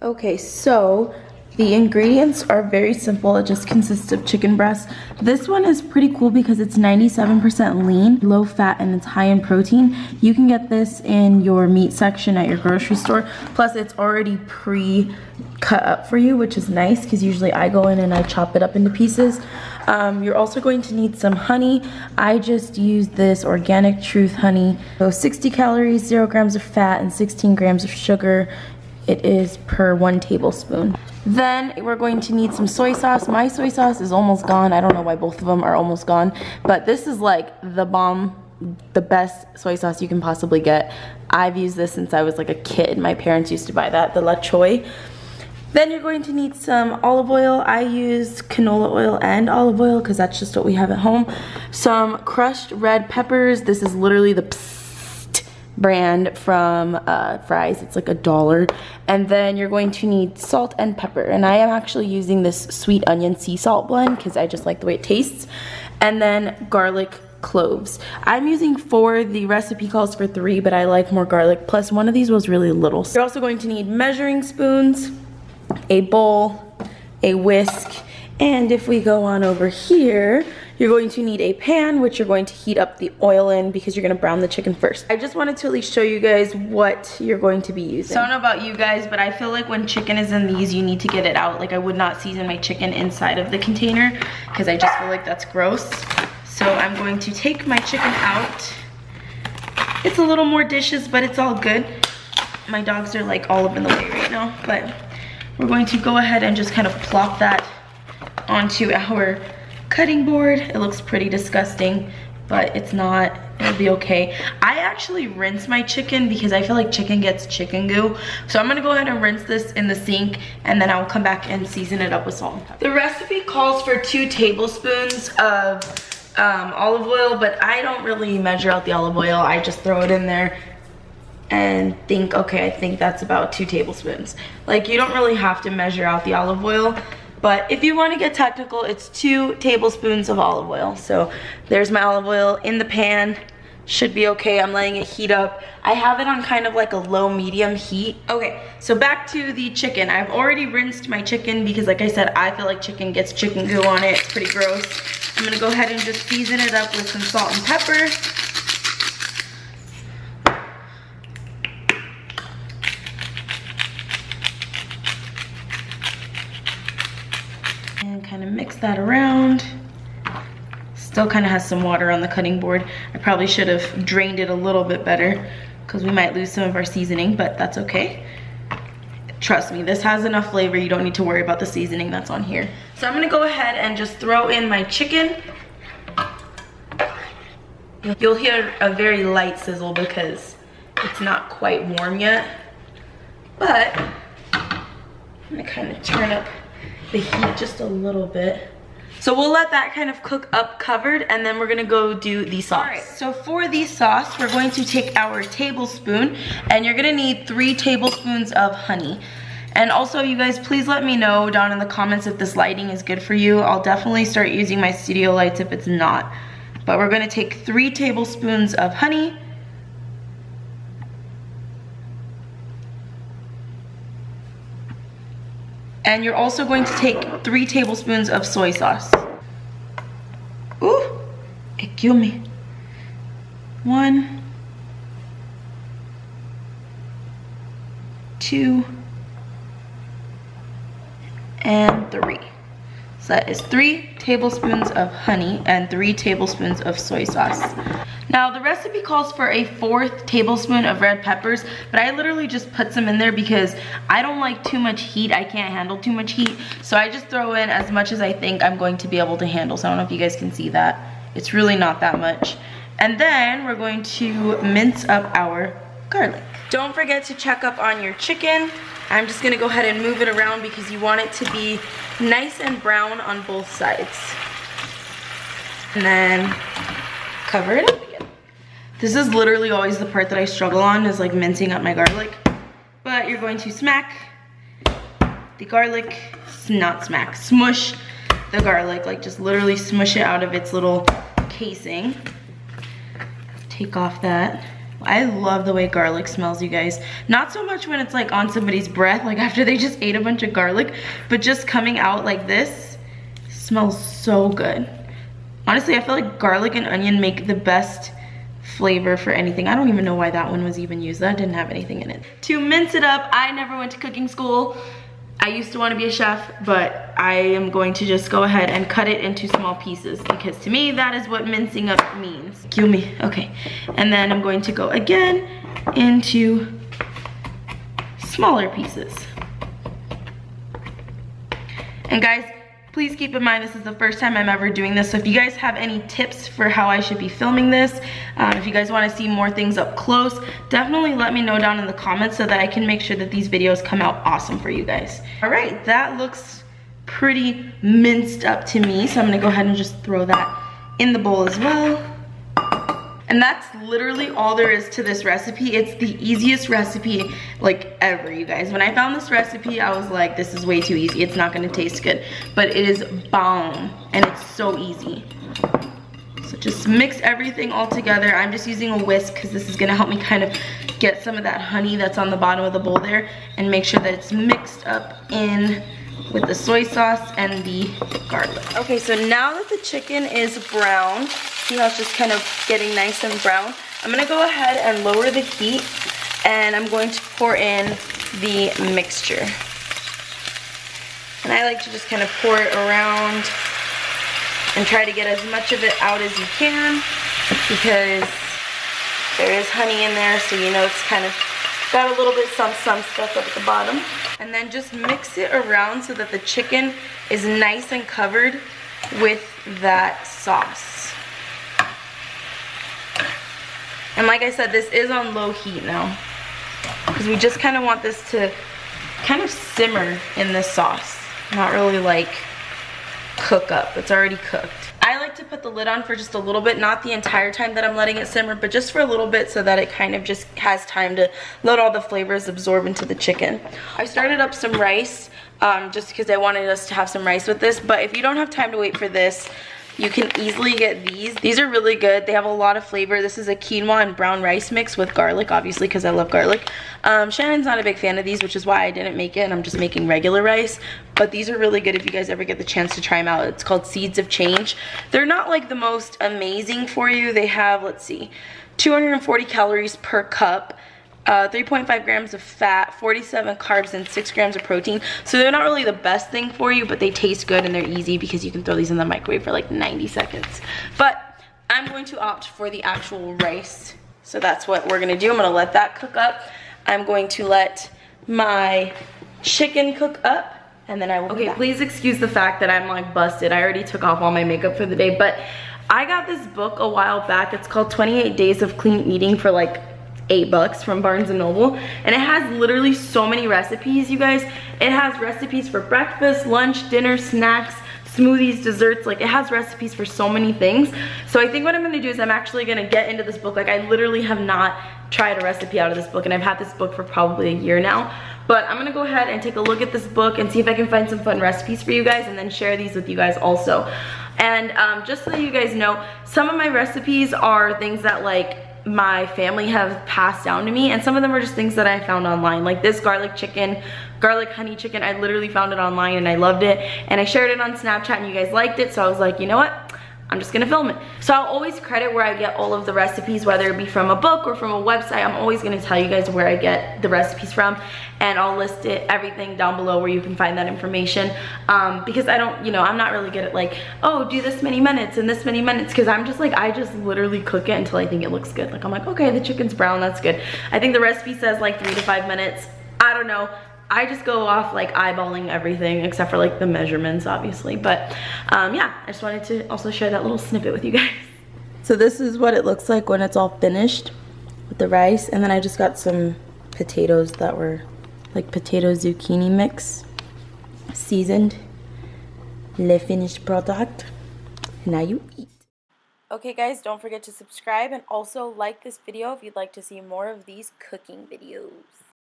Okay, so the ingredients are very simple. It just consists of chicken breast. This one is pretty cool because it's 97% lean, low fat, and it's high in protein. You can get this in your meat section at your grocery store. Plus, it's already pre-cut up for you, which is nice because usually I go in and I chop it up into pieces. You're also going to need some honey. I just used this Organic Truth honey. So 60 calories, 0 grams of fat, and 16 grams of sugar. It is per 1 tablespoon. Then we're going to need some soy sauce. My soy sauce is almost gone. I don't know why both of them are almost gone, but this is like the bomb, the best soy sauce you can possibly get. I've used this since I was like a kid. My parents used to buy that, the La Choy. Then you're going to need some olive oil. I used canola oil and olive oil because that's just what we have at home. Some crushed red peppers. This is literally the brand from Fry's. It's like $1. And then you're going to need salt and pepper, and I am actually using this sweet onion sea salt blend because I just like the way it tastes. And then garlic cloves. I'm using 4. The recipe calls for 3, but I like more garlic. Plus one of these was really little. You're also going to need measuring spoons, a bowl, a whisk, and if we go on over here, you're going to need a pan, which you're going to heat up the oil in because you're going to brown the chicken first. I just wanted to at least show you guys what you're going to be using. So I don't know about you guys, but I feel like when chicken is in these, you need to get it out. Like I would not season my chicken inside of the container because I just feel like that's gross. So I'm going to take my chicken out. It's a little more dishes, but it's all good. My dogs are like all up in the way right now, but we're going to go ahead and just kind of plop that onto our cutting board. It looks pretty disgusting, but it's not. It'll be okay. I actually rinse my chicken because I feel like chicken gets chicken goo. So I'm gonna go ahead and rinse this in the sink, and then I'll come back and season it up with salt and pepper. The recipe calls for 2 tablespoons of olive oil, but I don't really measure out the olive oil. I just throw it in there and think, okay, I think that's about 2 tablespoons. Like you don't really have to measure out the olive oil. But if you want to get technical, it's 2 tablespoons of olive oil. So there's my olive oil in the pan. Should be okay. I'm letting it heat up. I have it on kind of like a low-medium heat. Okay, so back to the chicken. I've already rinsed my chicken because like I said, I feel like chicken gets chicken goo on it. It's pretty gross. I'm gonna go ahead and just season it up with some salt and pepper. And kind of mix that around. Still kind of has some water on the cutting board. I probably should have drained it a little bit better because we might lose some of our seasoning, but that's okay. Trust me, this has enough flavor. You don't need to worry about the seasoning that's on here. So I'm gonna go ahead and just throw in my chicken. You'll hear a very light sizzle because it's not quite warm yet, but I'm gonna kind of turn up the heat just a little bit. So we'll let that kind of cook up covered, and then we're gonna go do the sauce. All right, so for the sauce, we're going to take our tablespoon, and you're gonna need 3 tablespoons of honey. And also, you guys, please let me know down in the comments if this lighting is good for you. I'll definitely start using my studio lights if it's not. But we're gonna take 3 tablespoons of honey. And you're also going to take 3 tablespoons of soy sauce. Ooh, it killed me. 1, 2, and 3. So that is 3 tablespoons of honey and 3 tablespoons of soy sauce. Now the recipe calls for a 4th tablespoon of red peppers, but I literally just put some in there because I don't like too much heat. I can't handle too much heat. So I just throw in as much as I think I'm going to be able to handle. So I don't know if you guys can see that. It's really not that much. And then we're going to mince up our garlic. Don't forget to check up on your chicken. I'm just gonna go ahead and move it around because you want it to be nice and brown on both sides. And then cover it up again. This is literally always the part that I struggle on, is like mincing up my garlic. But you're going to smack the garlic, not smack, smush the garlic, like just literally smush it out of its little casing. Take off that I love the way garlic smells, you guys. Not so much when it's like on somebody's breath, like after they just ate a bunch of garlic, but just coming out like this smells so good. Honestly, I feel like garlic and onion make the best flavor for anything. I don't even know why that one was even used. That didn't have anything in it. To mince it up, I never went to cooking school. I used to want to be a chef, but I am going to just go ahead and cut it into small pieces because to me, that is what mincing up means. Cue me, okay. And then I'm going to go again into smaller pieces. And guys, please keep in mind this is the first time I'm ever doing this, so if you guys have any tips for how I should be filming this, if you guys want to see more things up close, definitely let me know down in the comments so that I can make sure that these videos come out awesome for you guys. All right, that looks pretty minced up to me, so I'm gonna go ahead and just throw that in the bowl as well. And that's literally all there is to this recipe. It's the easiest recipe like ever, you guys. When I found this recipe, I was like, this is way too easy. It's not gonna taste good, but it is bomb and it's so easy. So just mix everything all together. I'm just using a whisk because this is gonna help me kind of get some of that honey that's on the bottom of the bowl there and make sure that it's mixed up in with the soy sauce and the garlic. Okay, so now that the chicken is brown, see how it's just kind of getting nice and brown, I'm gonna go ahead and lower the heat and I'm going to pour in the mixture. And I like to just kind of pour it around and try to get as much of it out as you can because there is honey in there, so you know it's kind of got a little bit some stuff up at the bottom. And then just mix it around so that the chicken is nice and covered with that sauce. And like I said, this is on low heat now because we just kind of want this to kind of simmer in this sauce, not really like cook up. It's already cooked. I like to put the lid on for just a little bit, not the entire time that I'm letting it simmer, but just for a little bit so that it kind of just has time to let all the flavors absorb into the chicken. I started up some rice just because I wanted us to have some rice with this, but if you don't have time to wait for this, you can easily get these. These are really good. They have a lot of flavor. This is a quinoa and brown rice mix with garlic, obviously, because I love garlic. Shannon's not a big fan of these, which is why I didn't make it, and I'm just making regular rice. But these are really good if you guys ever get the chance to try them out. It's called Seeds of Change. They're not like the most amazing for you. They have, let's see, 240 calories per cup. 3.5 grams of fat, 47 carbs, and 6 grams of protein. So they're not really the best thing for you, but they taste good and they're easy because you can throw these in the microwave for like 90 seconds. But I'm going to opt for the actual rice. So that's what we're gonna do. I'm gonna let that cook up. I'm going to let my chicken cook up and then I will be back. Please excuse the fact that I'm like busted. I already took off all my makeup for the day, but I got this book a while back. It's called 28 Days of Clean Eating for like $8 from Barnes & Noble, and it has literally so many recipes, you guys. It has recipes for breakfast, lunch, dinner, snacks, smoothies, desserts. Like, it has recipes for so many things. So I think what I'm gonna do is I'm actually gonna get into this book. Like, I literally have not tried a recipe out of this book, and I've had this book for probably a year now. But I'm gonna go ahead and take a look at this book and see if I can find some fun recipes for you guys and then share these with you guys also. And just so you guys know, some of my recipes are things that like my family have passed down to me, and some of them are just things that I found online. Like this garlic honey chicken, I literally found it online and I loved it, and I shared it on Snapchat and you guys liked it, so I was like, you know what, I'm just gonna film it. So I'll always credit where I get all of the recipes, whether it be from a book or from a website. I'm always gonna tell you guys where I get the recipes from, and I'll list everything down below where you can find that information, because I don't, you know, I'm not really good at like, oh, do this many minutes and this many minutes, because I'm just like, I just literally cook it until I think it looks good. Like, I'm like, okay, the chicken's brown, that's good. I think the recipe says like 3 to 5 minutes. I don't know. I just go off like eyeballing everything except for like the measurements, obviously. But yeah, I just wanted to also share that little snippet with you guys. So this is what it looks like when it's all finished with the rice. And then I just got some potatoes that were like potato zucchini mix, seasoned, le finished product. Now you eat. Okay guys, don't forget to subscribe and also like this video if you'd like to see more of these cooking videos.